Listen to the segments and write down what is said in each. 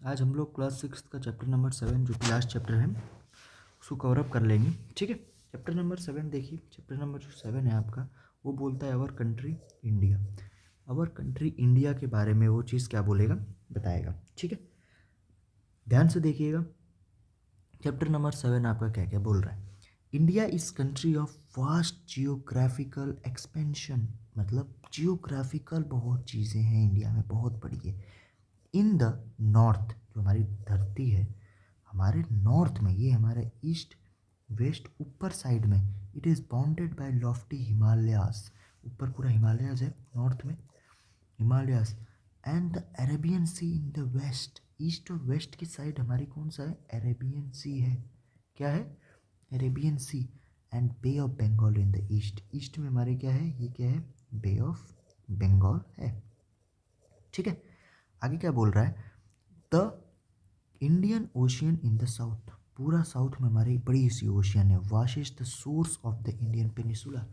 आज हम लोग क्लास 6 का चैप्टर नंबर 7 जो कि लास्ट चैप्टर है उसको कवर अप कर लेंगे। ठीक है, चैप्टर नंबर 7 देखिए। चैप्टर नंबर जो 7 है आपका वो बोलता है our country India. Our country India के बारे में वो चीज़ क्या बोलेगा, बताएगा। ठीक है, ध्यान से देखिएगा। चैप्टर नंबर 7 आपका क्या क्या बोल रहा है। India is country of vast geographical expansion, मतलब जियोग्राफिकल बहुत चीज़ें हैं इंडिया में, बहुत बड़ी है। इन द नॉर्थ, जो हमारी धरती है हमारे नॉर्थ में, ये हमारे ईस्ट वेस्ट ऊपर साइड में, it is bounded by lofty Himalayas. ऊपर पूरा हिमालयाज है नॉर्थ में, Himalayas. And the Arabian Sea in the west, east और वेस्ट की साइड हमारी कौन सा है, अरेबियन सी है। क्या है, Arabian C. And Bay of Bengal in the east, east में हमारे क्या है, ये क्या है, बे ऑफ बंगाल है। ठीक है, आगे क्या बोल रहा है, the Indian ocean in the south, पूरा साउथ में हमारी बड़ी सी ओशियन है। Wash is the source of the Indian peninsula.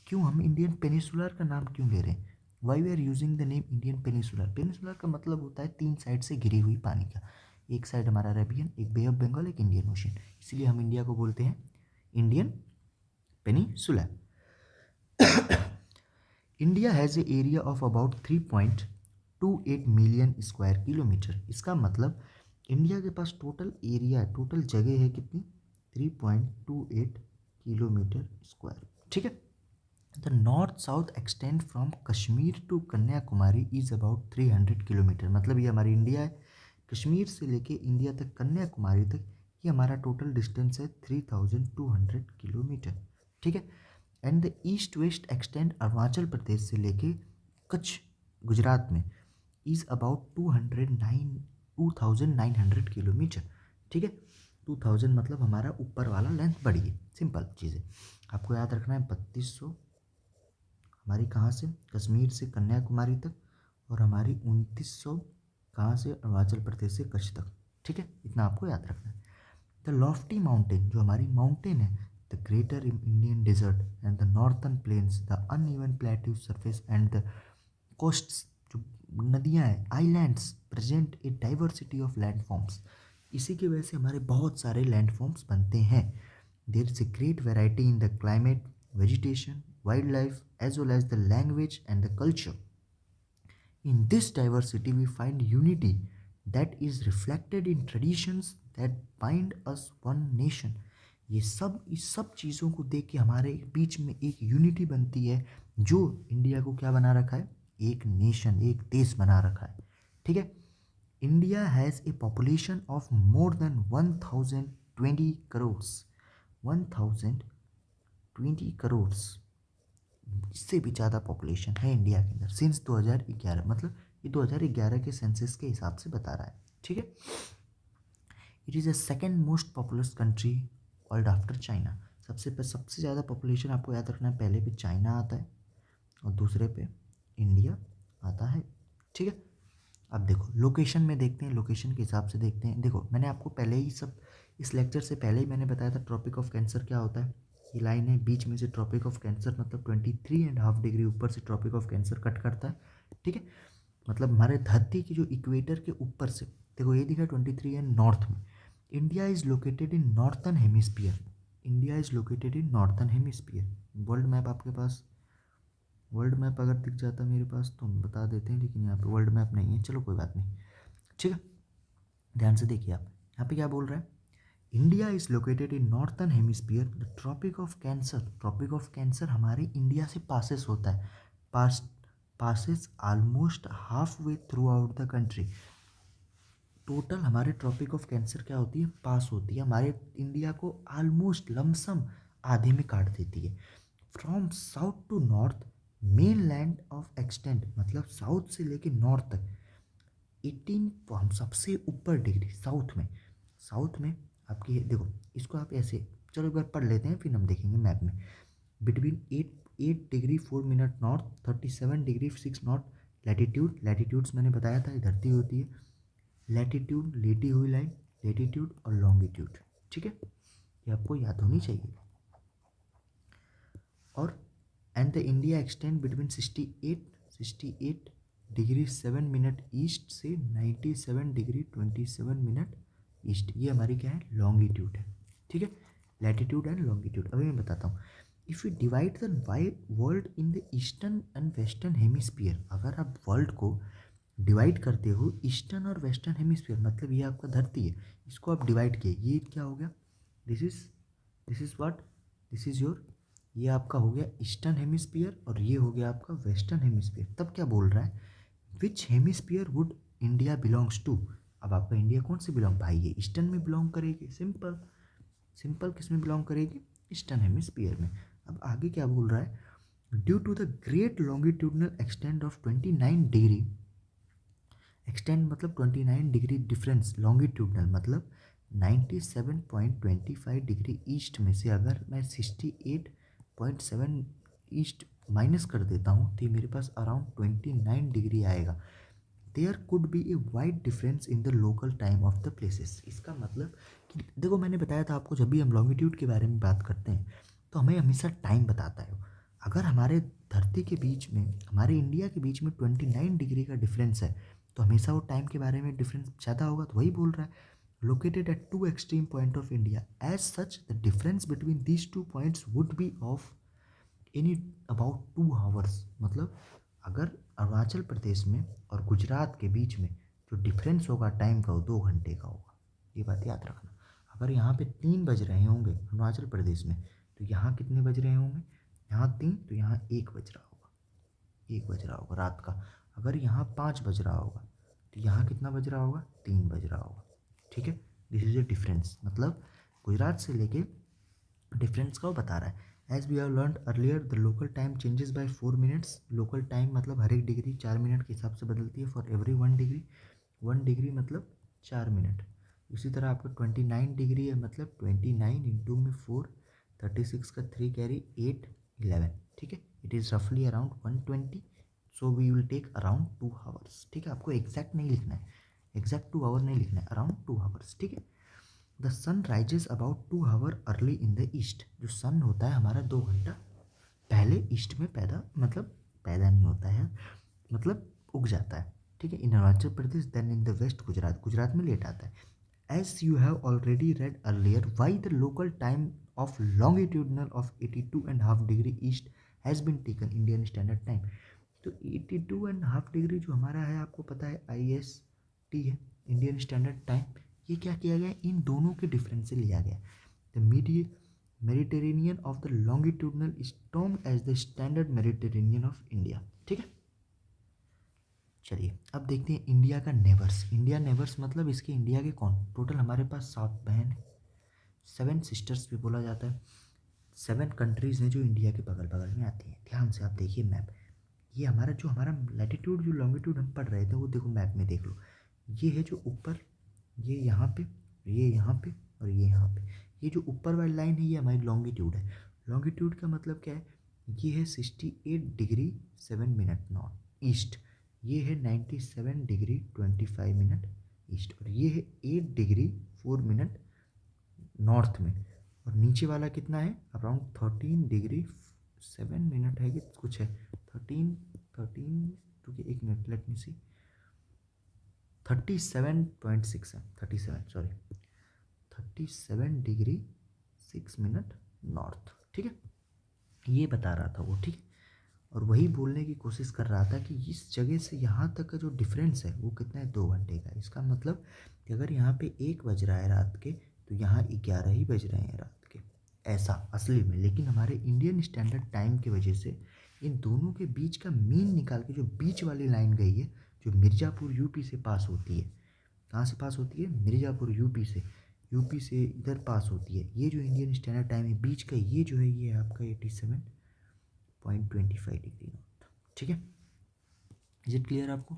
क्यों हम इंडियन पेनिसुलर का नाम क्यों ले रहे हैं, why we are using the name Indian peninsular. Peninsular का मतलब होता है तीन साइड से घिरी हुई पानी का, एक साइड हमारा अरेबियन, एक बे ऑफ बंगाल, एक इंडियन ओशियन। इसलिए हम इंडिया को बोलते हैं Indian peninsula. India has a area of about 3.28 million square kilometre. इसका मतलब इंडिया के पास टोटल एरिया, टोटल जगह है कितनी, 3.28 किलोमीटर स्क्वायर। ठीक है, the north south extend from Kashmir to Kanyakumari is about 300 kilometre. मतलब ये हमारी इंडिया है, कश्मीर से लेके इंडिया तक, कन्याकुमारी तक, ये हमारा टोटल डिस्टेंस है 3200 किलोमीटर। ठीक है, and the east west extend Arunachal Pradesh से लेके कच्छ गुजरात में इज़ अबाउट 2900 किलोमीटर। ठीक है, 2000 मतलब हमारा ऊपर वाला लेंथ बढ़ी है। सिंपल चीज़ है, आपको याद रखना है 3200 हमारी कहाँ से, कश्मीर से कन्याकुमारी तक, और हमारी 2900 कहाँ से, अरुणाचल प्रदेश से कच्छ तक। ठीक है, इतना आपको याद रखना है। द लॉफ्टी माउंटेन, जो हमारी माउंटेन है, the greater Indian desert and the northern plains, the uneven plateau surface and the coasts, जो नदियाँ हैं, islands present a diversity of land forms. इसी की वजह से हमारे बहुत सारे लैंड फॉर्म्स बनते हैं। There is a great variety in the climate, vegetation, wildlife, as well as the language and the culture. In this diversity, we find unity that is reflected in traditions that bind us one nation. ये सब, इस सब चीज़ों को देख के हमारे बीच में एक यूनिटी बनती है, जो इंडिया को क्या बना रखा है, एक नेशन, एक देश बना रखा है। ठीक है, India has a population of more than 1020 crore, 1020 crore, इससे भी ज़्यादा पॉपुलेशन है इंडिया के अंदर सिंस 2011। मतलब ये 2011 के सेंसस के हिसाब से बता रहा है। ठीक है, it is the second most populous country world after China. सबसे ज़्यादा पॉपुलेशन आपको याद रखना है, पहले पे चाइना आता है और दूसरे पे इंडिया आता है। ठीक है, अब देखो लोकेशन में देखते हैं, लोकेशन के हिसाब से देखते हैं। देखो मैंने आपको पहले ही सब, इस लेक्चर से पहले ही मैंने बताया था ट्रॉपिक ऑफ कैंसर क्या होता है। ये लाइन है बीच में से, ट्रॉपिक ऑफ कैंसर मतलब 23.5 डिग्री ऊपर से ट्रॉपिक ऑफ कैंसर कट करता है। ठीक है, मतलब हमारे धरती की जो इक्वेटर के ऊपर से, देखो ये दिखा 23 है नॉर्थ में। India is located in northern hemisphere, India is located in northern hemisphere. World map आपके पास, वर्ल्ड मैप अगर दिख जाता मेरे पास तो हम बता देते हैं, लेकिन यहाँ पे वर्ल्ड मैप नहीं है, चलो कोई बात नहीं। ठीक है, ध्यान से देखिए आप, यहाँ पे क्या बोल रहा है, India is located in northern hemisphere, the Tropic of cancer, tropic of Cancer हमारे इंडिया से पासेस होता है, passes almost half way throughout the country. Total हमारे ट्रॉपिक ऑफ कैंसर क्या होती है, पास होती है हमारे इंडिया को, ऑलमोस्ट लमसम आधे में काट देती है। From south to north mainland of extent, मतलब साउथ से लेके नॉर्थ तक 18, हम सबसे ऊपर डिग्री साउथ में, साउथ में आपकी देखो, इसको आप ऐसे, चलो एक बार पढ़ लेते हैं फिर हम देखेंगे मैप में। Between 8 degree 4 minute north, 37 degree 6 north latitude, latitudes मैंने बताया था धरती होती है, लैटिट्यूड लेटी हुई लाइन, लैटिट्यूड और लॉन्गिट्यूड। ठीक है, ये आपको याद होनी चाहिए। और and the India extend between 68 degree 7 minute east से 97 डिग्री 27 मिनट ईस्ट। ये हमारी क्या है, लॉन्गिट्यूड है, ठीक है, लैटिट्यूड एंड लॉन्गिट्यूड। अभी मैं बताता हूँ। If you divide the world in the eastern and western hemisphere, अगर आप वर्ल्ड को डिवाइड करते हो ईस्टर्न और वेस्टर्न हेमिस्फीयर, मतलब ये आपका धरती है, इसको आप डिवाइड किए, ये क्या हो गया, this is what, this is your, ये आपका हो गया ईस्टर्न हेमिस्फीयर और ये हो गया आपका वेस्टर्न हेमिस्फीयर। तब क्या बोल रहा है, which hemisphere would India belongs to. अब आपका इंडिया कौन से बिलोंग, भाई ये ईस्टर्न में बिलोंग करेगी, सिंपल सिंपल, किस में बिलोंग करेगी, ईस्टर्न हेमिस्फीयर में। अब आगे क्या बोल रहा है, due to the great longitudinal extend of 29 degree, extend मतलब 29 डिग्री डिफरेंस, लॉन्गिट्यूडनल मतलब 97.25 डिग्री ईस्ट में से अगर मैं 68.7 ईस्ट माइनस कर देता हूँ तो मेरे पास अराउंड 29 डिग्री आएगा। There could be a wide difference in the local time of the places. इसका मतलब कि देखो, मैंने बताया था आपको, जब भी हम लॉन्गिट्यूड के बारे में बात करते हैं तो हमें हमेशा टाइम बताता है। अगर हमारे धरती के बीच में, हमारे इंडिया के बीच में 29 डिग्री का डिफरेंस है तो हमेशा वो टाइम के बारे में डिफरेंस ज़्यादा होगा। तो वही बोल रहा है, located at two extreme point of India, as such the difference between these two points would be of any about 2 hours. मतलब अगर अरुणाचल प्रदेश में और गुजरात के बीच में जो डिफरेंस होगा टाइम का, वो 2 घंटे का होगा। ये बात याद रखना। अगर यहाँ पे 3 बज रहे होंगे अरुणाचल प्रदेश में, तो यहाँ कितने बज रहे होंगे, यहाँ 3, तो यहाँ 1 बज रहा होगा, 1 बज रहा होगा रात का। अगर यहाँ 5 बज रहा होगा तो यहाँ कितना बज रहा होगा, 3 बज रहा होगा, ठीक है। दिस इज ए डिफरेंस, मतलब गुजरात से लेके डिफरेंस का वो बता रहा है। As we have learn earlier the local time changes by 4 minutes. Local time मतलब हर एक डिग्री 4 मिनट के हिसाब से बदलती है, फॉर एवरी 1 डिग्री, 1 डिग्री मतलब 4 मिनट। इसी तरह आपका 29 डिग्री है, मतलब 29 इंटू में 4, 36 का 3 कैरी 8, 11, ठीक है। इट इज़ रफली around 120, so we will take around 2 hours, ठीक है। आपको एग्जैक्ट नहीं लिखना है, एग्जैक्ट 2 आवर नहीं लिखना है, अराउंड 2 आवर्स, ठीक है। The sun rises about 2 hour early in the east. जो सन होता है हमारा 2 घंटा पहले ईस्ट में पैदा, मतलब पैदा नहीं होता है, मतलब उग जाता है, ठीक है, in Arunachal Pradesh, then in the west Gujarat, Gujarat में लेट आता है। As you have already read earlier why the local time of longitudinal of 82.5 degree east has been taken Indian standard time. तो 82.5 डिग्री जो हमारा है, आपको पता है IST है, इंडियन स्टैंडर्ड टाइम। ये क्या किया गया, इन दोनों के डिफरेंस से लिया गया। The Mediterranean of the longitudinal is termed as the standard Mediterranean of India, ठीक है। चलिए अब देखते हैं इंडिया का नेबर्स। इंडिया नेबर्स मतलब इसके इंडिया के कौन, टोटल हमारे पास 7 बहन है, 7 सिस्टर्स भी बोला जाता है, 7 कंट्रीज़ हैं जो इंडिया के बगल बगल में आती हैं। ध्यान से आप देखिए मैप, ये हमारा लैटिट्यूड जो लॉन्गिट्यूड हम पढ़ रहे थे वो देखो मैप में देख लो। ये है जो ऊपर, ये यहाँ पे, ये यहाँ पे और ये यहाँ पे, ये जो ऊपर वाली लाइन है ये हमारी लॉन्गिट्यूड है। लॉन्गिट्यूड का मतलब क्या है, ये है 68 डिग्री 7 मिनट नॉर्थ ईस्ट, ये है 97 डिग्री 25 मिनट ईस्ट, और ये है 8 डिग्री 4 मिनट नॉर्थ में। और नीचे वाला कितना है, अराउंड 13 डिग्री 7 मिनट है कि कुछ है, 13 रुकिए 1 मिनट, लेट मी सी, 37.6 है, 37 डिग्री 6 मिनट नॉर्थ, ठीक है। ये बता रहा था वो, ठीक है। और वही बोलने की कोशिश कर रहा था कि इस जगह से यहाँ तक का जो डिफरेंस है वो कितना है, 2 घंटे का। इसका मतलब कि अगर यहाँ पे 1 बज रहा है रात के, तो यहाँ 11 ही बज रहे हैं रात के, ऐसा असली में। लेकिन हमारे इंडियन स्टैंडर्ड टाइम की वजह से इन दोनों के बीच का मीन निकाल के जो बीच वाली लाइन गई है, जो मिर्ज़ापुर यूपी से पास होती है, कहाँ से पास होती है, मिर्ज़ापुर यूपी से इधर पास होती है। ये जो इंडियन स्टैंडर्ड टाइम है बीच का, ये जो है ये आपका 87.25 डिग्री नॉर्थ, ठीक है। इज इट क्लियर, आपको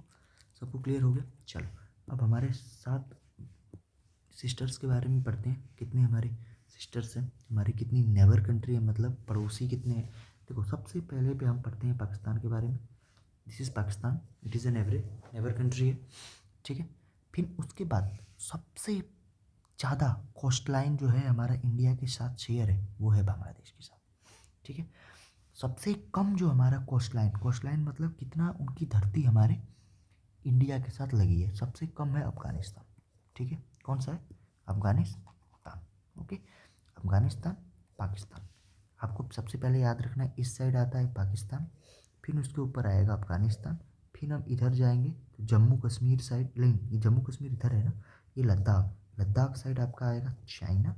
सबको क्लियर हो गया। चलो अब हमारे 7 सिस्टर्स के बारे में पढ़ते हैं। कितने हमारे सिस्टर्स हैं, हमारी कितनी नेबर कंट्री है, मतलब पड़ोसी कितने हैं। देखो सबसे पहले पे हम पढ़ते हैं पाकिस्तान के बारे में। This is Pakistan, it is an neighbour country है, ठीक है। फिर उसके बाद सबसे ज़्यादा कोस्ट लाइन जो है हमारा इंडिया के साथ शेयर है वो है बांग्लादेश के साथ, ठीक है। सबसे कम जो हमारा कोस्ट लाइन मतलब कितना उनकी धरती हमारे इंडिया के साथ लगी है, सबसे कम है अफगानिस्तान। ठीक है, कौन सा है? अफगानिस्तान। ओके, अफगानिस्तान, पाकिस्तान। आपको सबसे पहले याद रखना है इस साइड आता है पाकिस्तान, फिर उसके ऊपर आएगा अफगानिस्तान, फिर हम इधर जाएंगे तो जम्मू कश्मीर साइड, नहीं ये जम्मू कश्मीर इधर है ना, ये लद्दाख, लद्दाख साइड आपका आएगा चाइना।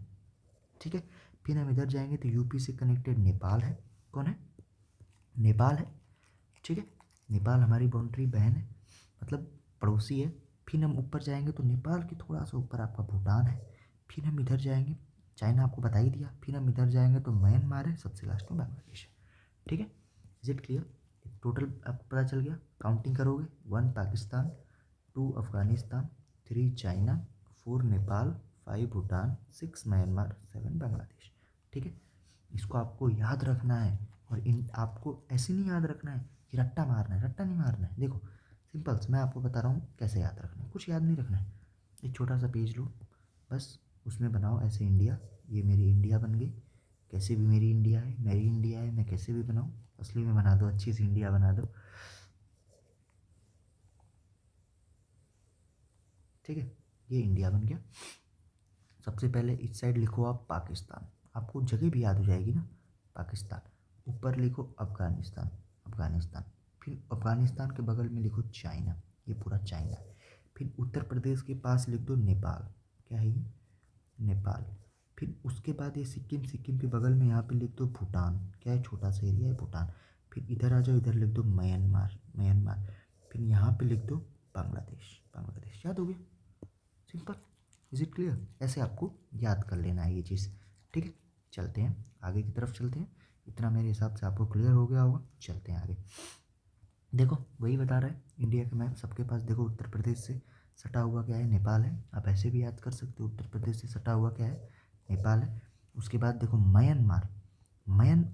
ठीक है, फिर हम इधर जाएंगे तो यूपी से कनेक्टेड नेपाल है। कौन है? नेपाल है। ठीक है, नेपाल हमारी बाउंड्री बहन है, मतलब पड़ोसी है। फिर हम ऊपर जाएंगे तो नेपाल के थोड़ा सा ऊपर आपका भूटान है। फिर हम इधर जाएंगे, चाइना आपको बता ही दिया। फिर हम इधर जाएंगे तो म्यांमार है, सबसे लास्ट में बांग्लादेश है। ठीक है, इज इट क्लियर? टोटल आपको पता चल गया। काउंटिंग करोगे, 1 पाकिस्तान, 2 अफगानिस्तान, 3 चाइना, 4 नेपाल, 5 भूटान, 6 म्यांमार, 7 बांग्लादेश। ठीक है, इसको आपको याद रखना है। और इन आपको ऐसे नहीं याद रखना है कि रट्टा मारना है, रट्टा नहीं मारना है। देखो सिंपल से मैं आपको बता रहा हूँ कैसे याद रखना है, कुछ याद नहीं रखना है। एक छोटा सा पेज लो, बस उसमें बनाओ ऐसे इंडिया, ये मेरी इंडिया बन गई। कैसे भी मेरी इंडिया है, मेरी इंडिया है, मैं कैसे भी बनाऊँ, असली में बना दो, अच्छी सी इंडिया बना दो। ठीक है, ये इंडिया बन गया। सबसे पहले इस साइड लिखो आप पाकिस्तान, आपको जगह भी याद हो जाएगी ना, पाकिस्तान। ऊपर लिखो अफगानिस्तान, अफगानिस्तान। फिर अफगानिस्तान के बगल में लिखो चाइना, ये पूरा चाइना है। फिर उत्तर प्रदेश के पास लिख दो नेपाल, क्या है ये? नेपाल। फिर उसके बाद ये सिक्किम, सिक्किम के बगल में यहाँ पे लिख दो भूटान, क्या है? छोटा सा एरिया है भूटान। फिर इधर आ जाओ, इधर लिख दो म्यांमार, म्यांमार। फिर यहाँ पे लिख दो बांग्लादेश, बांग्लादेश। याद हो गया? सिंपल। Is it clear? ऐसे आपको याद कर लेना है ये चीज़। ठीक है, चलते हैं आगे की तरफ, चलते हैं। इतना मेरे हिसाब से आपको क्लियर हो गया होगा, चलते हैं आगे। देखो वही बता रहा है इंडिया का मैप सबके पास। देखो उत्तर प्रदेश से सटा हुआ क्या है? नेपाल है। आप ऐसे भी याद कर सकते हो, उत्तर प्रदेश से सटा हुआ क्या है? नेपाल है। उसके बाद देखो म्यांमार,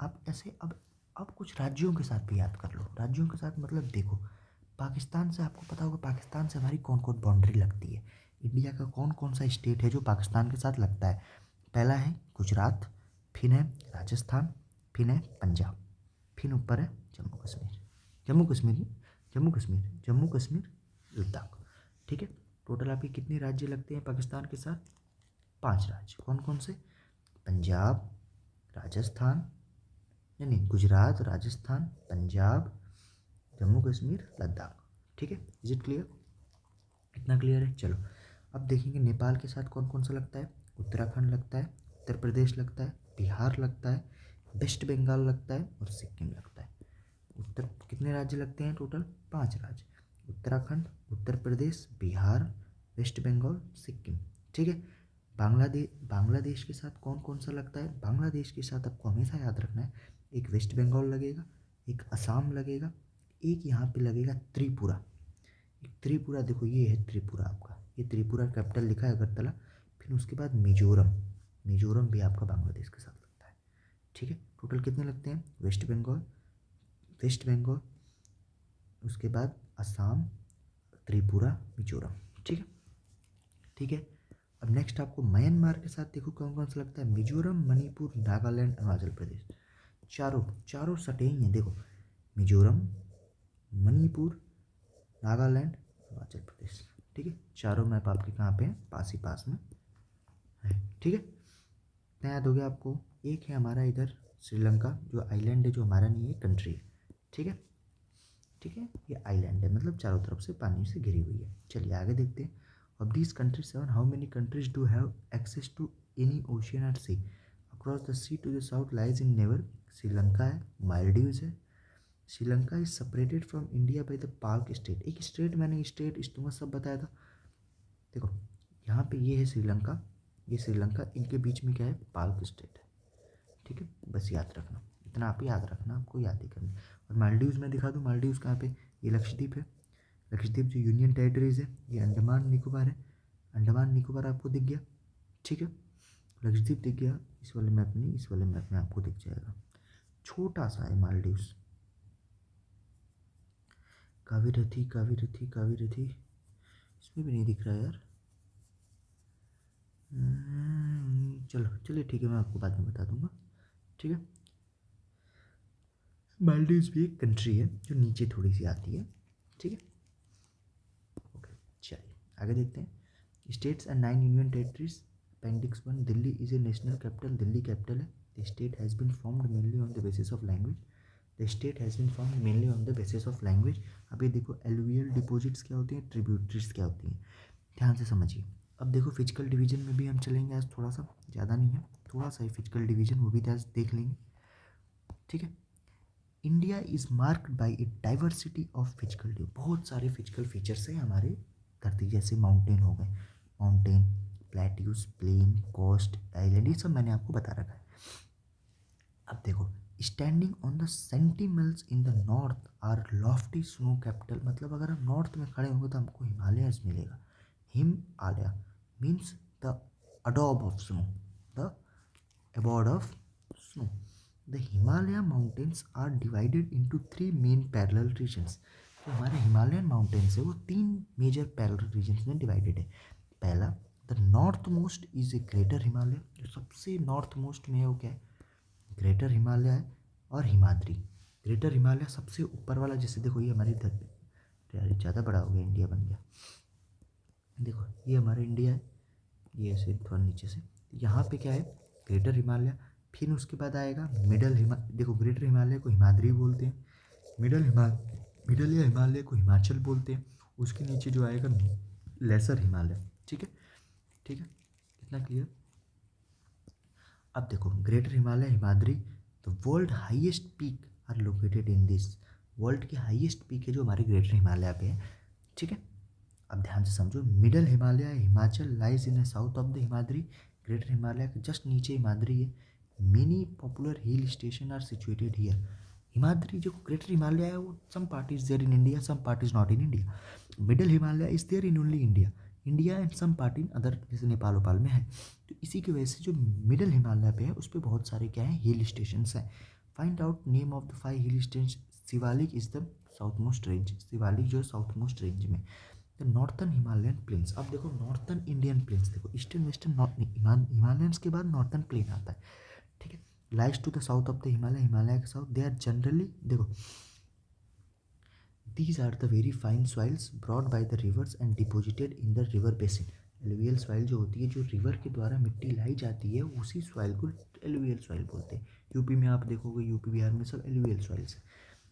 आप ऐसे अब कुछ राज्यों के साथ भी याद कर लो। राज्यों के साथ मतलब देखो, पाकिस्तान से आपको पता होगा, पाकिस्तान से हमारी कौन कौन बाउंड्री लगती है। इंडिया का कौन कौन सा स्टेट है जो पाकिस्तान के साथ लगता है? पहला है गुजरात, फिर है राजस्थान, फिर है पंजाब, फिर ऊपर है जम्मू कश्मीर, जम्मू कश्मीर नहीं, जम्मू कश्मीर, जम्मू कश्मीर, लद्दाख। ठीक है, टोटल आपके कितने राज्य लगते हैं पाकिस्तान के साथ? 5 राज्य। कौन कौन से? पंजाब, राजस्थान, नहीं नहीं, गुजरात, राजस्थान, पंजाब, जम्मू कश्मीर, लद्दाख। ठीक है, इज इट क्लियर? इतना क्लियर है? चलो अब देखेंगे नेपाल के साथ कौन कौन सा लगता है। उत्तराखंड लगता है, उत्तर प्रदेश लगता है, बिहार लगता है, वेस्ट बंगाल लगता है और सिक्किम लगता है। उत्तर कितने राज्य लगते हैं टोटल? 5 राज्य, उत्तराखंड, उत्तर प्रदेश, बिहार, वेस्ट बंगाल, सिक्किम। ठीक है, बांग्लादेश, बांग्लादेश के साथ कौन कौन सा लगता है? बांग्लादेश के साथ आपको हमेशा याद रखना है, एक वेस्ट बंगाल लगेगा, एक असम लगेगा, एक यहाँ पे लगेगा त्रिपुरा। एक त्रिपुरा, देखो ये है त्रिपुरा आपका, ये त्रिपुरा कैपिटल लिखा है अगरतला। फिर उसके बाद मिजोरम, मिजोरम भी आपका बांग्लादेश के साथ लगता है। ठीक है, टोटल कितने लगते हैं? वेस्ट बंगाल, वेस्ट बंगाल, उसके बाद असम, त्रिपुरा, मिजोरम। ठीक है, ठीक है। अब नेक्स्ट आपको म्यांमार के साथ देखो कौन कौन सा लगता है। मिजोरम, मणिपुर, नागालैंड, अरुणाचल प्रदेश। चारों चारों सटे ही हैं देखो, मिजोरम, मणिपुर, नागालैंड, अरुणाचल प्रदेश। ठीक है, चारों मैप आपके कहाँ पे हैं? पास ही पास में है। ठीक है, इतना याद हो गया आपको। एक है हमारा इधर श्रीलंका, जो आइलैंड है, जो हमारा नहीं है, कंट्री है। ठीक है, ठीक है, ये आइलैंड है, मतलब चारों तरफ से पानी से घिरी हुई है। चलिए आगे देखते हैं। Of these countries 7, how many countries do have access to any ocean at sea? Across the sea to the south lies in never. Sri Lanka है, मालदीव्स है। Sri Lanka is separated from India by the Palk Strait. एक strait, मैंने strait तुम्हें सब बताया था। देखो यहाँ पे ये है श्रीलंका, ये श्रीलंका, इनके बीच में क्या है? पार्क स्टेट है। ठीक है, बस याद रखना, इतना आप याद रखना, आपको याद ही करना। और मालदीव्स में दिखा दूँ, मालदीव्स कहाँ पे? ये लक्षद्वीप है। लक्षद्वीप जो यूनियन टेरिटरीज है, ये अंडमान निकोबार है। अंडमान निकोबार आपको दिख गया। ठीक है, लक्षद्वीप दिख गया। इस वाले मैप में नहीं, इस वाले मैप में आपको दिख जाएगा, छोटा सा है मालदीव्स। कावीरथी, कावीरथी, कावीरथी, इसमें भी नहीं दिख रहा यार। चलो चलिए ठीक है, मैं आपको बाद में बता दूंगा। ठीक है, मालदीव्स भी एक कंट्री है जो नीचे थोड़ी सी आती है। ठीक है, चलिए आगे देखते हैं। States and 9 union territories. Appendix 1, Delhi is a national capital, Delhi capital है। The state has been formed mainly on the basis of language. The state has been formed mainly on the basis of language. अब ये देखो alluvial deposits क्या होती हैं, tributaries क्या होती हैं, ध्यान से समझिए। अब देखो फिजिकल डिवीजन में भी हम चलेंगे आज, थोड़ा सा, ज़्यादा नहीं है, थोड़ा सा ही फिजिकल डिवीजन, वो भी आज देख लेंगे, ठीक है। India is marked by A diversity of physical, बहुत सारे फिजिकल फीचर्स हैं हमारे धरती, जैसे माउंटेन हो गए, mountain, plateaus, plain, coast, island, ये सब मैंने आपको बता रखा है। अब देखो, standing on the sentinels in the north are lofty snow capital, मतलब अगर हम नॉर्थ में खड़े होंगे तो हमको हिमालयस मिलेगा। Himalaya means the Adobe of snow, the abode of snow. The Himalaya mountains are divided into 3 main parallel regions. जो हमारे हिमालयन माउंटेन्स है वो 3 मेजर पैरेलल रीजन्स में डिवाइडेड है। पहला, the north most is a greater Himalaya, जो सबसे नॉर्थ मोस्ट में है वो क्या है, ग्रेटर हिमालय है। और हिमाद्री, ग्रेटर हिमालय सबसे ऊपर वाला, जैसे देखो ये हमारी धरती, यार ज़्यादा बड़ा हो गया, इंडिया बन गया, देखो ये हमारा इंडिया है, ये ऐसे थोड़ा नीचे से, यहाँ पे क्या है, ग्रेटर हिमालय। फिर उसके बाद आएगा मिडल हिमालय, देखो ग्रेटर हिमालय को हिमाद्री बोलते हैं, मिडल या हिमालय को हिमाचल बोलते हैं, उसके नीचे जो आएगा लेसर हिमालय, ठीक है, ठीक है, कितना क्लियर। अब देखो greater Himalaya, Himadri, the world highest peak are located in this, world के हाईएस्ट पीक है जो हमारे ग्रेटर हिमालय पे है, ठीक है। अब ध्यान से समझो, middle Himalaya Himachal lies in south of the Himadri, greater Himalaya के जस्ट नीचे हिमाद्री है। Many popular hill station are situated here. Himadri जो ग्रेटर हिमालय है वो some part is there in India, some part is not in India. Middle Himalaya is there in only India and some part in other, जैसे नेपाल वोपाल में है। तो इसी की वजह से जो मिडल हिमालय पे है उस पर बहुत सारे क्या है, हिल स्टेशन हैं। Find out name of the 5 hill station. Shivalik is the southmost range, Shivalik जो है साउथ मोस्ट रेंज में। द नॉर्थन हिमालयन प्लेन्स, अब देखो नॉर्थन इंडियन प्लेन्स, देखो ईस्टर्न वेस्टर्न हिमालयंस के बाद नॉर्थन प्लेन आता है, ठीक है। Lies to the south of the Himalaya, Himalaya के साउथ, दे आर जनरली, देखो these are the very fine soils brought by the rivers and deposited in the river basin. Alluvial soil जो होती है, जो रिवर के द्वारा मिट्टी लाई जाती है, उसी सॉइल को एलुवियल सॉइल बोलते हैं। यूपी में आप देखोगे, यूपी बिहार में सब एलुवियल सॉइल्स हैं।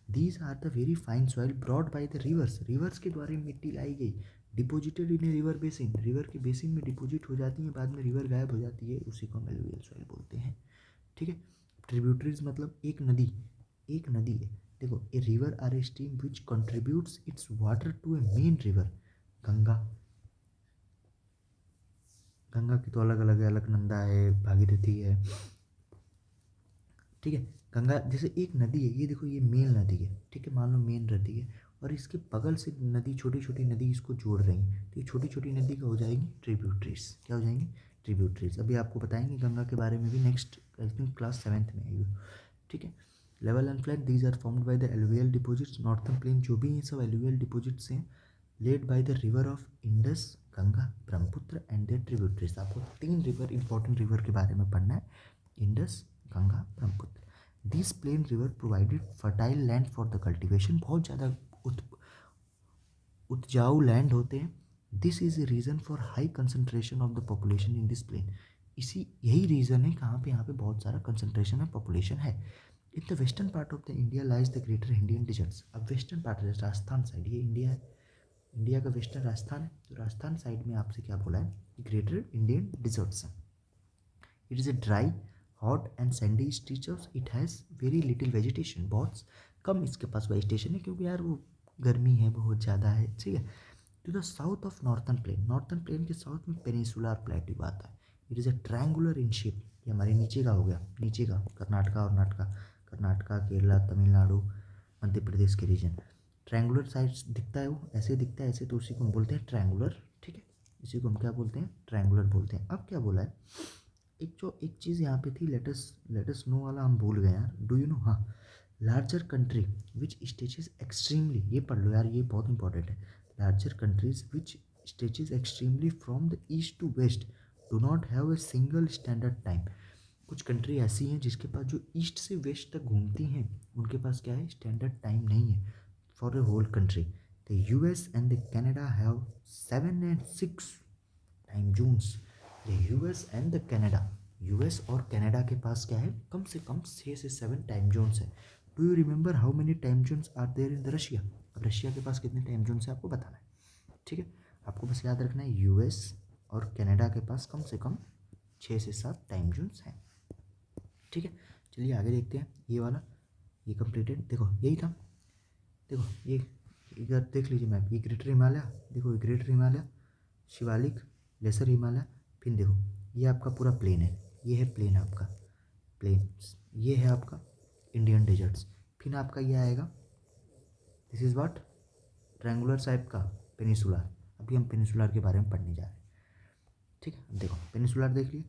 These are the very fine soil broad by the rivers, rivers के द्वारा मिट्टी लाई गई, deposited in a river basin, river के बेसिन में डिपोजिट हो जाती है, बाद में रिवर गायब हो जाती है, उसी को हम एलुवियल सॉइल बोलते हैं, ठीक है। ट्रिब्यूटरीज मतलब एक नदी, एक नदी है, देखो a river or a stream which contributes its water to a main river. Ganga, Ganga की तो अलग अलग है, अलकनंदा है, भागीरथी है, ठीक है। गंगा जैसे एक नदी है, ये देखो ये मेन नदी है, ठीक है, मान लो मेन नदी है, और इसके बगल से नदी, छोटी छोटी नदी इसको जोड़ रही हैं, तो ये छोटी छोटी नदी क्या हो जाएगी, ट्रिब्यूटरीज, क्या हो जाएंगी, ट्रिब्यूटरीज। अभी आपको बताएंगे गंगा के बारे में भी, next I think class 7th में आएगी, ठीक है। Level and flat, these are formed by the alluvial deposits, northern plain जो भी हैं सब एलुवियल डिपॉजिट्स हैं, laid by the river of Indus, Ganga, Brahmaputra and their tributaries. आपको 3 रिवर, इंपॉर्टेंट रिवर के बारे में पढ़ना है, Indus, Ganga, Brahmaputra. This plain river provided fertile land for the cultivation, बहुत ज़्यादा उपजाऊ लैंड होते हैं। This is a reason for high concentration of the population in this plain, इसी यही रीज़न है कहाँ पे, यहाँ पे बहुत सारा कंसनट्रेशन ऑफ पॉपुलेशन है। In the western part of the India lies the greater Indian deserts. अब वेस्टर्न पार्ट है राजस्थान साइड, ये इंडिया है, इंडिया का वेस्टर्न राजस्थान है, तो राजस्थान साइड में आपसे क्या बोला है, ग्रेटर इंडियन डिजर्ट्स हैं। It is a dry, hot and sandy stretches, it has very little vegetation, बहुत कम इसके पास वेजिटेशन है, क्योंकि यार वो गर्मी है बहुत ज़्यादा है, ठीक है। To the south of northern plain, northern plain के साउथ में पेनिसुलर प्लेट्यू आता है। It is a triangular in shape, ये हमारे नीचे का हो गया, नीचे का कर्नाटका और कर्नाटका, केरला, तमिलनाडु, मध्य प्रदेश के रीजन, ट्रायंगुलर साइड्स दिखता है, वो ऐसे दिखता है ऐसे, तो उसी को हम बोलते हैं ट्रायंगुलर, ठीक है, इसी को हम क्या बोलते हैं, ट्रायंगुलर बोलते हैं। अब क्या बोला है, एक चीज़ यहाँ पे थी, लेटस नो वाला हम भूल गए यार, डू यू नो, हाँ, larger country which stretches extremely, ये पढ़ लो यार, ये बहुत इंपॉर्टेंट है। Larger countries which stretches extremely from the east to west do not have a single standard time. कुछ कंट्री ऐसी हैं जिसके पास, जो ईस्ट से वेस्ट तक घूमती हैं, उनके पास क्या है, स्टैंडर्ड टाइम नहीं है for a whole country. The US and the Canada have 7 and 6 time zones. The US and the Canada, US और कनाडा के पास क्या है, कम से कम 6 से 7 टाइम जोन्स है। Do you remember how many time zones are there in the Russia? अब Russia के पास कितने टाइम जोन्स है आपको बताना है, ठीक है। आपको बस याद रखना है यूएस और कनाडा के पास कम से कम 6 से 7 टाइम जोन्स हैं, ठीक है। चलिए आगे देखते हैं। ये वाला ये कंप्लीटेड, देखो यही था। देखो ये इधर देख लीजिए मैप, ये ग्रेटर हिमालय, देखो ये ग्रेटर हिमालय, शिवालिक, लेसर हिमालय, फिर देखो ये आपका पूरा प्लेन है, ये है प्लेन आपका, प्लेन, ये है आपका इंडियन डेजर्ट्स, फिर आपका ये आएगा, this is what, triangular type का पेनिसुलर। अभी हम पेनिसुलर के बारे में पढ़ने जा रहे हैं, ठीक है। अब देखो पेनिसुलर देख लिए,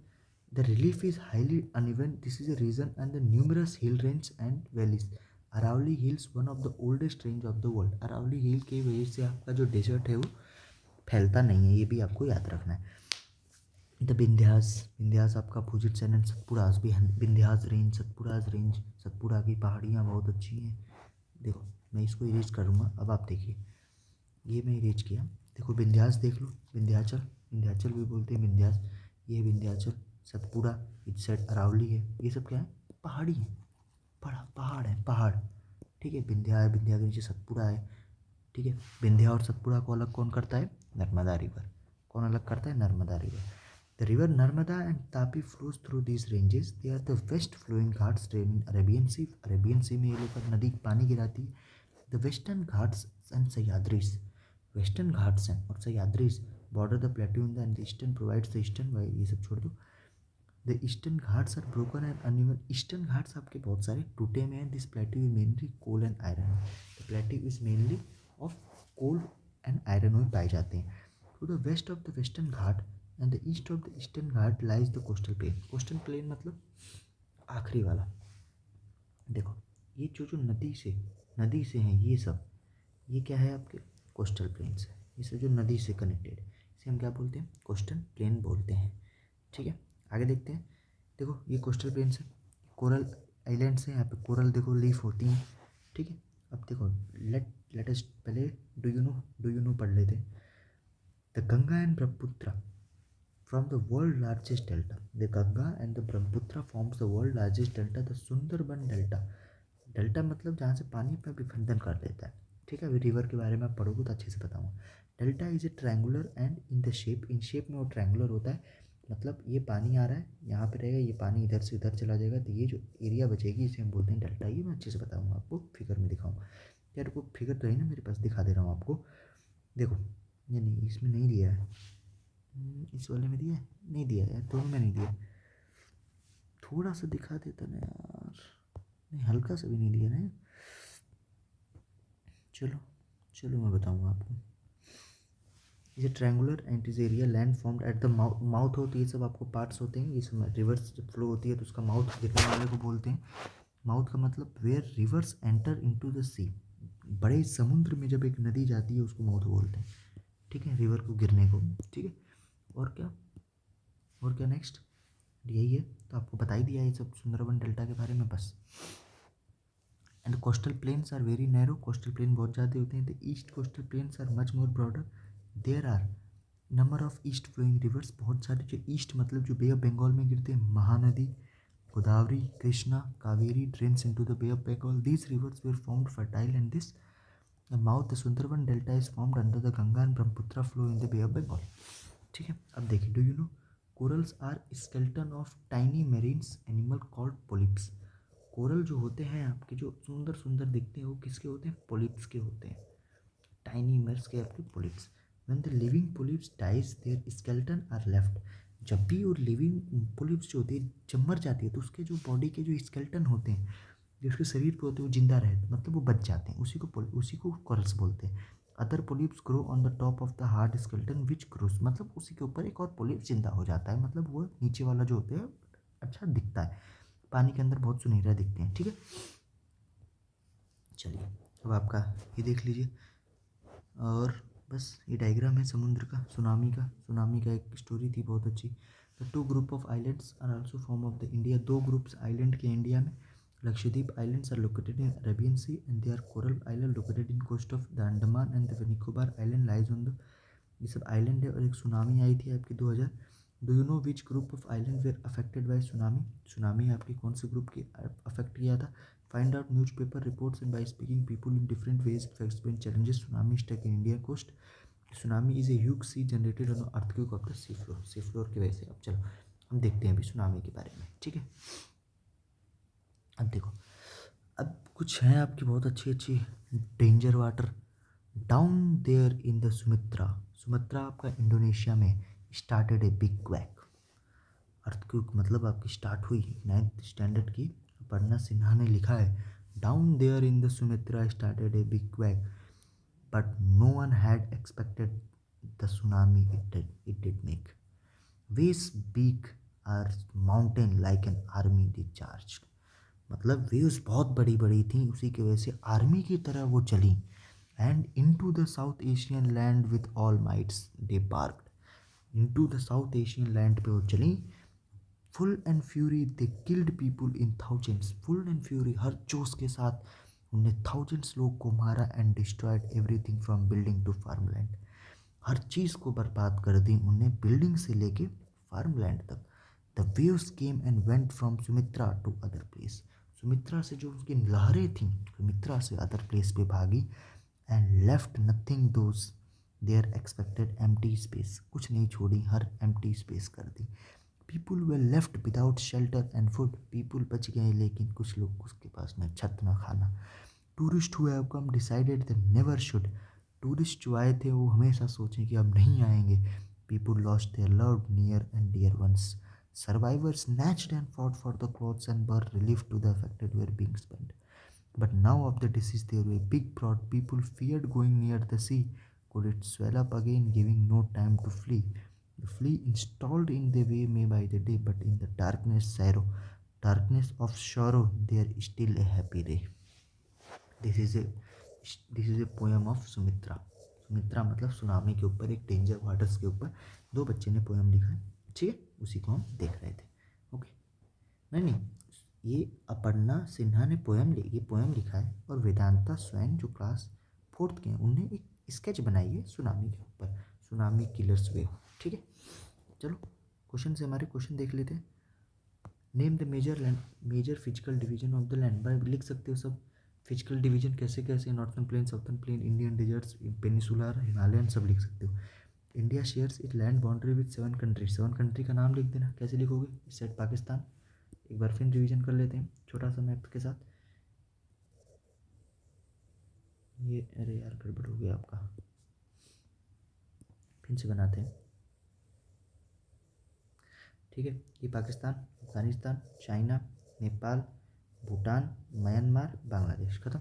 the relief is highly uneven, this is a region and the numerous hill range and valleys. Aravalli hills one of the oldest range of the world. Aravalli hill की वजह से आपका जो डेजर्ट है वो फैलता नहीं है, ये भी आपको याद रखना है। द विंध्यास, विंध्यास आपका फुजिट एंड सतपुड़ास भी, विंध्यास रेंज, सतपुड़ास रेंज, सतपुड़ा की पहाड़ियाँ बहुत अच्छी हैं। देखो मैं इसको इरेज करूँगा, अब आप देखिए, ये मैं इरेज किया, देखो विंध्यास देख लो, विंध्याचल, विंध्याचल भी बोलते हैं विंध्यास, ये विंध्याचल, सतपुड़ा, इस साइड अरावली है, ये सब क्या है, पहाड़ी है, पहाड़ है, पहाड़, ठीक है। विंध्या है, विंध्या के नीचे सतपुड़ा है, ठीक है। विंध्या और सतपुड़ा को अलग कौन करता है, नर्मदा रिवर, कौन अलग करता है, Narmada river. The river Narmada and Tapi flows through these ranges, they are the west flowing Ghats drain in Arabian sea. Arabian sea में ये लोग नदी पानी गिराती है। The western Ghats and Sahyadris, western Ghats हैं और Sahyadris border the plateau in the and the eastern provides the eastern, ये सब छोड़ दो। The eastern Ghats are broken and uneven, eastern Ghats आपके बहुत सारे टूटे में हैं। This plateau is mainly coal and iron, the plateau is mainly of coal and iron में पाए जाते हैं। To the west of the western Ghat and the east of the eastern Ghat lies the coastal plain. Coastal plain मतलब आखिरी वाला, देखो ये जो नदी से हैं ये सब, ये क्या है आपके कोस्टल प्लेन्स है, ये सब जो नदी से कनेक्टेड है, इसे हम क्या बोलते हैं, कोस्टल प्लेन बोलते हैं, ठीक है। आगे देखते हैं, देखो ये कोस्टल प्लेन्स है, कोरल आइलैंड्स हैं, यहाँ पे कोरल देखो लीफ होती हैं, ठीक है। अब देखो लेट अस पहले डू यू नो पढ़ लेते हैं। The Ganga and Brahmaputra from the world largest delta, the Ganga and the Brahmaputra forms the world largest delta, the Sundarban delta। Delta मतलब जहाँ से पानी पे विखंडन कर देता है, ठीक है। अभी रिवर के बारे में आप पढ़ोगे तो अच्छे से बताऊँगा। Delta is a triangular and in the shape, in shape में वो ट्रायंगुलर होता है, मतलब ये पानी आ रहा है यहाँ पे रहेगा, ये पानी इधर से इधर चला जाएगा, तो ये जो एरिया बचेगी इसे हम बोलते हैं डेल्टा। ये मैं अच्छे से बताऊँगा आपको, फिगर में दिखाऊँगा, यार वो फिगर तो है ना मेरे पास, दिखा दे रहा हूँ आपको। देखो ये नहीं, इसमें नहीं दिया है, इस वाले में दिया है, नहीं दिया यार, दोनों में नहीं दिया, थोड़ा सा दिखा देता ना यार, नहीं हल्का सा भी नहीं दिया ना। चलो चलो मैं बताऊंगा आपको। ये triangular and is area land formed at the mouth होती है, सब आपको पार्ट्स होते हैं, ये सब रिवर्स जब फ्लो होती है तो उसका माउथ गिरने वाले को बोलते हैं। माउथ का मतलब where rivers enter into the sea, बड़े समुद्र में जब एक नदी जाती है उसको माउथ बोलते हैं, ठीक है, रिवर को गिरने को, ठीक है। और क्या, और क्या नेक्स्ट, यही है तो आपको बता ही दिया ये सब सुंदरबन डेल्टा के बारे में बस। And coastal plains are very narrow, coastal plain बहुत ज़्यादा होते हैं। The east coastal plains are much more broader, there are number of east flowing rivers, बहुत सारे जो ईस्ट मतलब जो बे ऑफ बंगाल में गिरते हैं, Mahanadi, Godavari, Krishna, Kaveri drains into the Bay of Bengal, these rivers were formed fertile and this the mouth the Sundarban delta is formed under the Ganga and Brahmaputra flow in the Bay of Bengal, ठीक है। अब देखिए, do you know corals are skeleton of tiny marines animal called polyps. Coral जो होते हैं आपके, जो सुंदर सुंदर दिखते हैं, वो किसके होते हैं, पोलिप्स के होते हैं, टाइनी मेर्स के आपके polyps. When the living polyps dies their skeleton are left, जब भी वो लिविंग पोलिप्स जो होती है जब मर जाती है तो उसके जो बॉडी के जो स्केल्टन होते हैं, जो उसके शरीर पे होते हैं वो जिंदा रहते, मतलब वो बच जाते हैं, उसी को कोरल्स बोलते हैं। Other polyps grow on the top of the hard skeleton which grows, मतलब उसी के ऊपर एक और पोलिप जिंदा हो जाता है, मतलब वो नीचे वाला जो होता है अच्छा दिखता है, पानी के अंदर बहुत सुनहरा दिखते हैं, ठीक है। चलिए अब आपका ये देख लीजिए, और बस ये डायग्राम है समुद्र का, सुनामी का एक स्टोरी थी बहुत अच्छी। The two group of islands are also form of the India, दो ग्रुप्स आइलैंड के इंडिया में, Lakshadweep Islands are located in Arabian Sea and they are coral island located in coast of the Andaman and the Nicobar Island lies on the, ये सब island है। और एक tsunami आई थी आपकी 2000। Do you know which group of island were affected by tsunami? Tsunami आपकी कौन से ग्रुप की अफेक्ट किया था? Find out newspaper reports and by speaking people in different ways to explain challenges tsunami strike in India coast. Tsunami is a huge sea generated on earthquake of the sea floor की वजह से। अब चलो हम देखते हैं अभी tsunami के बारे में, ठीक है। अब देखो, अब कुछ हैं आपकी बहुत अच्छी अच्छी danger water. Down there in the Sumatra, Sumatra आपका इंडोनेशिया में, started a big quake. Earthquake मतलब आपकी स्टार्ट हुई 9th स्टैंडर्ड की अपर्णा सिन्हा ने लिखा है, down there in the Sumatra started a big quake but no one had expected the tsunami it did make. Waves big are mountain like an army discharge. मतलब waves बहुत बड़ी बड़ी थी, उसी की वजह से आर्मी की तरह वो चली। And into the south Asian land with all mights they parked. Into the south Asian land पे वो चली full and fury, they killed people in thousands. Full and fury हर जोश के साथ उन्हें थाउजेंड्स लोग को मारा and destroyed everything from building to farmland. हर चीज़ को बर्बाद कर दी उन्हें, बिल्डिंग से लेके फार्मलैंड तक। The waves came and went from Sumatra to other place. Sumatra से जो उसकी लहरें थीं, सुमित्रा से अदर प्लेस पे भागी and left nothing those there expected empty space. कुछ नहीं छोड़ी, हर एम्प्टी स्पेस कर दी। People were left without shelter and food. People बच गए लेकिन कुछ लोग उसके पास न छत न खाना। Tourist who have come decided they never should. Tourist जो आए थे वो हमेशा सोचें कि अब नहीं आएंगे। People lost their loved near and dear ones. Survivors snatched and fought for the clothes and were relief to the affected were being spent. But now of the disease there were big broad people feared going near the sea. Could it swell up again, giving no time to flee? The flea installed in the way may by the day, but in the darkness of sorrow, there is still a happy ray. This is a this is a poem of Sumitra. Sumitra मतलब tsunami के ऊपर, एक danger waters के ऊपर दो बच्चे ने poem लिखा है, ठीक है। उसी को हम देख रहे थे, ओके। नहीं, ये अपर्णा सिन्हा ने ये पोएम लिखा है और वेदांता स्वयं जो क्लास 4th के हैं उनने एक स्केच बनाई है सुनामी के ऊपर, सुनामी किलर्स वेव, ठीक है। चलो क्वेश्चन से हमारे क्वेश्चन देख लेते हैं। Name the major physical division of the land. बाय लिख सकते हो सब फिजिकल डिवीजन कैसे कैसे, northern plain, southern plain, Indian deserts, peninsular, Himalayan, सब लिख सकते हो। India shares it land boundary with 7 country. 7 country का नाम लिख देना, कैसे लिखोगे? सेट पाकिस्तान। एक बार फिर रिवीजन कर लेते हैं छोटा सा मैप के साथ। ये अरे यार गड़बड़ हो गया आपका, फिर से बनाते हैं, ठीक है। ये पाकिस्तान, अफगानिस्तान, चाइना, नेपाल, भूटान, म्यांमार, बांग्लादेश, खत्म।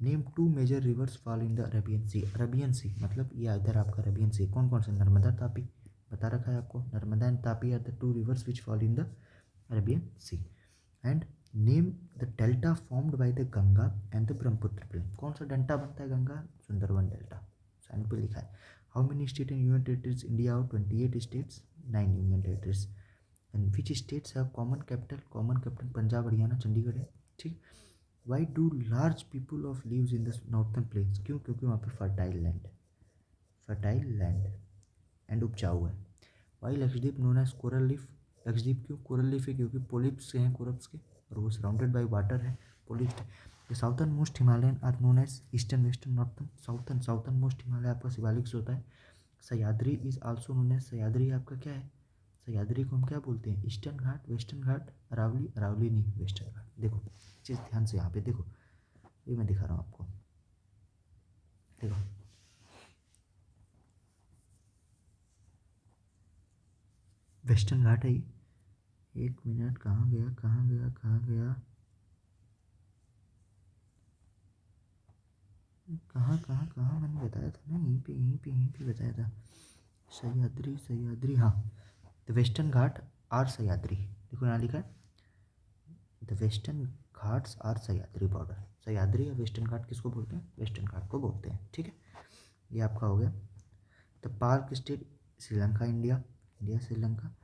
Name 2 major rivers fall in the Arabian sea. Arabian sea मतलब ये इधर आपका अरेबियन सी कौन कौन से? नर्मदा, तापी, बता रखा है आपको। Narmada and Tapi are the 2 rivers which fall in the Arabian C. And name the delta formed by the Ganga and the Brahmaputra plain. कौन सा डेल्टा बनता है गंगा? सुंदरवन डेल्टा, साइन पे लिखा है। How many state and union territories India? 28 states, 9 union territories. And which states have common capital? Common capital Punjab, Haryana, Chandigarh है, ठीक। Why do large people of lives in the northern plains? क्यों? क्योंकि वहाँ पे फर्टाइल लैंड एंड उपजाऊ है। Why Lakshadweep known as coral leaf? Lakshadweep क्यों coral leaf है? क्योंकि पोलिप्स हैं कोरल्स के और वो सराउंडेड बाई वाटर है, पोलिप्ड है। The southernmost Himalayan are known as eastern, western, northern. Southernmost Himalaya आपका शिवालिक से होता है। Sahyadri is also known as, Sahyadri आपका क्या है? सह्याद्री को हम क्या बोलते हैं? ईस्टर्न घाट, वेस्टर्न घाट, अरावली नहीं, वेस्टर्न घाट। देखो चीज़ ध्यान से यहाँ पे देखो, ये मैं दिखा रहा हूँ आपको, देखो वेस्टर्न घाट है ये। एक मिनट, कहाँ गया कहाँ मैंने बताया था ना, यहीं पे बताया था। सह्याद्री, हाँ। The western Ghat are Sahyadri, देखो यहाँ लिखा है the western Ghats are Sahyadri border. Sahyadri या वेस्टर्न घाट किसको बोलते हैं? वेस्टर्न घाट को बोलते हैं, ठीक है। ये आपका हो गया। The Palk Strait Sri Lanka, India, Sri Lanka.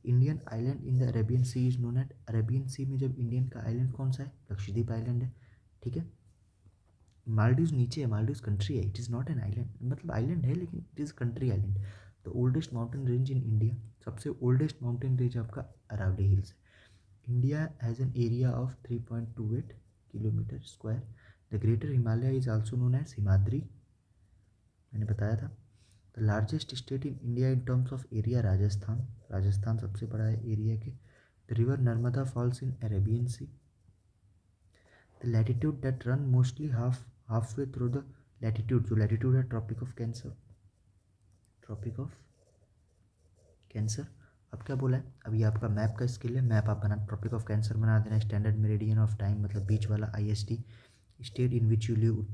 Indian island in the Arabian sea is known at, Arabian sea में जब इंडियन का आइलैंड कौन सा है, लक्षद्वीप आइलैंड है, ठीक है। मालदीव्स नीचे है, मालदीव्स कंट्री है, it is not an island, मतलब आइलैंड है लेकिन it is country island. The oldest mountain range in India, सबसे ओल्डेस्ट माउंटेन रेंज आपका अरावली हिल्स है। India has an area of 3.28 kilometre square. The Greater Himalaya is also known as Himadri, मैंने बताया था। The largest state in India in terms of area Rajasthan, Rajasthan सबसे बड़ा है area के। The river Narmada falls in Arabian sea. The latitude that run mostly half way through the latitude, जो latitude है tropic of cancer, tropic of cancer. अब क्या बोला है, अभी आपका मैप का स्किल है, मैप आप बना, ट्रॉपिक ऑफ कैंसर बना देना। स्टैंडर्ड मेरिडियन ऑफ टाइम मतलब बीच वाला IST, state in which you live,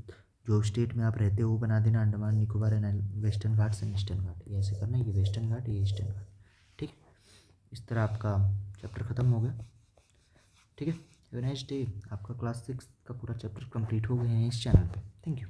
जो स्टेट में आप रहते हो वो बना देना, Andaman Nicobar and Western Ghats and Eastern घाट, ये ऐसे करना है, ये वेस्टर्न घाट ये ईस्टर्न घाट, ठीक है। इस तरह आपका चैप्टर ख़त्म हो गया, ठीक है। Have a nice day. आपका क्लास 6 का पूरा चैप्टर कंप्लीट हो गए हैं इस चैनल पे। Thank you.